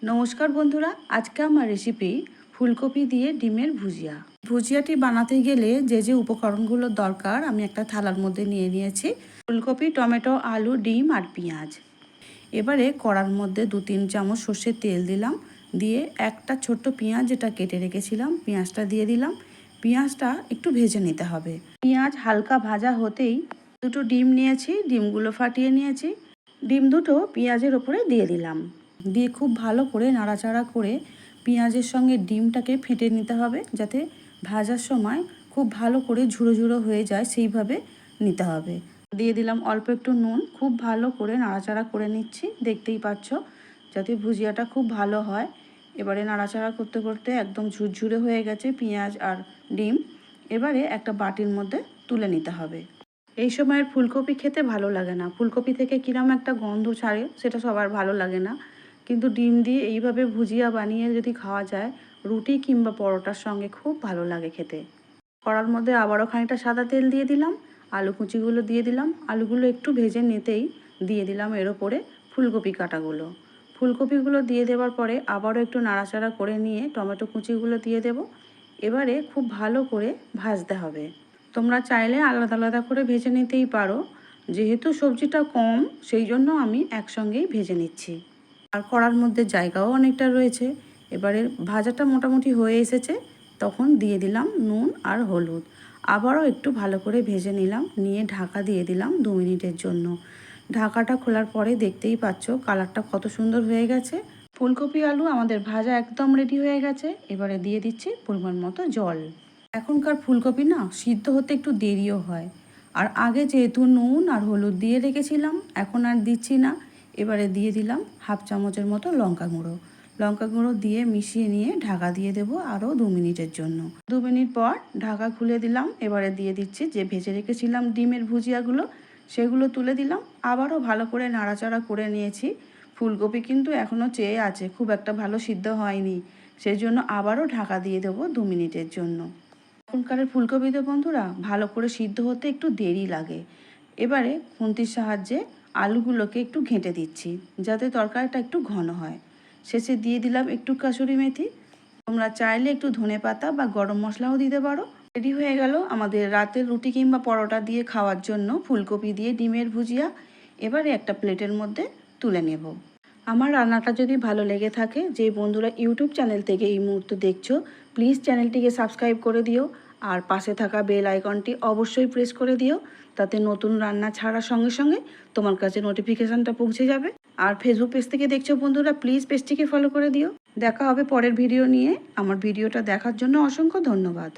নমস্কার বন্ধুরা, আজকে আমার রেসিপি ফুলকপি দিয়ে ডিমের ভুজিয়া। ভুজিয়াটি বানাতে গেলে যে উপকরণগুলো দরকার আমি একটা থালার মধ্যে নিয়ে নিয়েছি। ফুলকপি, টমেটো, আলু, ডিম আর পেঁয়াজ। এবারে কড়ার মধ্যে 2-3 চামচ সর্ষের তেল দিলাম, দিয়ে একটা ছোট্ট পেঁয়াজ যেটা কেটে রেখেছিলাম পেঁয়াজটা দিয়ে দিলাম। পেঁয়াজটা একটু ভেজে নিতে হবে। পেঁয়াজ হালকা ভাজা হতেই দুটো ডিম নিয়েছি, ডিমগুলো ফাটিয়ে নিয়েছি। ডিম দুটো পেঁয়াজের ওপরে দিয়ে দিলাম, দিয়ে খুব ভালো করে নাড়াচাড়া করে পেঁয়াজের সঙ্গে ডিমটাকে ফেটে নিতে হবে, যাতে ভাজার সময় খুব ভালো করে ঝুড়ো ঝুড়ো হয়ে যায়, সেইভাবে নিতে হবে। দিয়ে দিলাম অল্প একটু নুন, খুব ভালো করে নাড়াচাড়া করে নিচ্ছি, দেখতেই পাচ্ছ, যাতে ভুজিয়াটা খুব ভালো হয়। এবারে নাড়াচাড়া করতে করতে একদম ঝুরঝুরে হয়ে গেছে পেঁয়াজ আর ডিম। এবারে একটা বাটির মধ্যে তুলে নিতে হবে। এই সময়ের ফুলকপি খেতে ভালো লাগে না, ফুলকপি থেকে কিরম একটা গন্ধ ছাড়ে, সেটা সবার ভালো লাগে না। কিন্তু ডিম দিয়ে এইভাবে ভুজিয়া বানিয়ে যদি খাওয়া যায় রুটি কিংবা পরোটার সঙ্গে খুব ভালো লাগে খেতে। কড়ার মধ্যে আবারও খানিকটা সাদা তেল দিয়ে দিলাম, আলু কুচিগুলো দিয়ে দিলাম। আলুগুলো একটু ভেজে নিতেই দিয়ে দিলাম এর ওপরে ফুলকপি কাটাগুলো। ফুলকপিগুলো দিয়ে দেওয়ার পরে আবারও একটু নাড়াচাড়া করে নিয়ে টমেটো কুচিগুলো দিয়ে দেব। এবারে খুব ভালো করে ভাজতে হবে। তোমরা চাইলে আলাদা আলাদা করে ভেজে নিতেই পারো, যেহেতু সবজিটা কম সেই জন্য আমি একসঙ্গেই ভেজে নিচ্ছি। আর কড়ার মধ্যে জায়গাও অনেকটা রয়েছে। এবারে ভাজাটা মোটামুটি হয়ে এসেছে, তখন দিয়ে দিলাম নুন আর হলুদ। আবারও একটু ভালো করে ভেজে নিলাম, নিয়ে ঢাকা দিয়ে দিলাম 2 মিনিটের জন্য। ঢাকাটা খোলার পরে দেখতেই পাচ্ছ কালারটা কত সুন্দর হয়ে গেছে। ফুলকপি আলু আমাদের ভাজা একদম রেডি হয়ে গেছে। এবারে দিয়ে দিচ্ছি পরিমাণ মতো জল। এখনকার ফুলকপি না সিদ্ধ হতে একটু দেরিও হয়, আর আগে যেহেতু নুন আর হলুদ দিয়ে রেখেছিলাম এখন আর দিচ্ছি না। এবারে দিয়ে দিলাম হাফ চামচের মতো লঙ্কা গুঁড়ো। লঙ্কা গুঁড়ো দিয়ে মিশিয়ে নিয়ে ঢাকা দিয়ে দেবো আরও 2 মিনিটের জন্য। 2 মিনিট পর ঢাকা খুলে দিলাম। এবারে দিয়ে দিচ্ছি যে ভেজে রেখেছিলাম ডিমের ভুজিয়াগুলো, সেগুলো তুলে দিলাম। আবারও ভালো করে নাড়াচাড়া করে নিয়েছি। ফুলকপি কিন্তু এখনও চেয়ে আছে, খুব একটা ভালো সিদ্ধ হয়নি, সেই জন্য আবারও ঢাকা দিয়ে দেবো 2 মিনিটের জন্য। এখনকার ফুলকপিতে বন্ধুরা ভালো করে সিদ্ধ হতে একটু দেরি লাগে। এবারে খুন্তির সাহায্যে আলুগুলোকে একটু ঘেঁটে দিচ্ছি, যাতে তরকারিটা একটু ঘন হয়। শেষে দিয়ে দিলাম একটু কাসুরি মেথি। তোমরা চাইলে একটু ধনেপাতা বা গরম মশলাও দিতে পারো। রেডি হয়ে গেল আমাদের রাতের রুটি কিংবা পরোটা দিয়ে খাওয়ার জন্য ফুলকপি দিয়ে ডিমের ভুজিয়া। এবারে একটা প্লেটের মধ্যে তুলে নেব। আমার রান্নাটা যদি ভালো লেগে থাকে, যে বন্ধুরা ইউটিউব চ্যানেল থেকে এই মুহূর্তে দেখছো, প্লিজ চ্যানেলটিকে সাবস্ক্রাইব করে দিও, আর পাশে থাকা বেল আইকনটি অবশ্যই প্রেস করে দিও, তাতে নতুন রান্না ছাড়ার সঙ্গে সঙ্গে তোমার কাছে নোটিফিকেশানটা পৌঁছে যাবে। আর ফেসবুক পেজ থেকে দেখছো বন্ধুরা, প্লিজ পেজটিকে ফলো করে দিও। দেখা হবে পরের ভিডিও নিয়ে। আমার ভিডিওটা দেখার জন্য অসংখ্য ধন্যবাদ।